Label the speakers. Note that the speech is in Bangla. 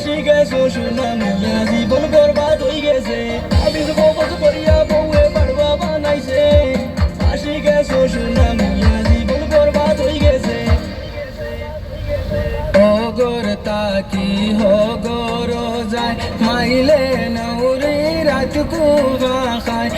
Speaker 1: ফাঁসি গেছো সোনা মিয়া জীবন বরবাদ হয়ে গেছে আমি তো বকত করিয়া বউয়ে বাড়বা বানাইছে ফাঁসি গেছো সোনা মিয়া জীবন বরবাদ হয়ে গেছে অগর তাকি হগর যায় মাইলে নৌরি রাত কুবা খায়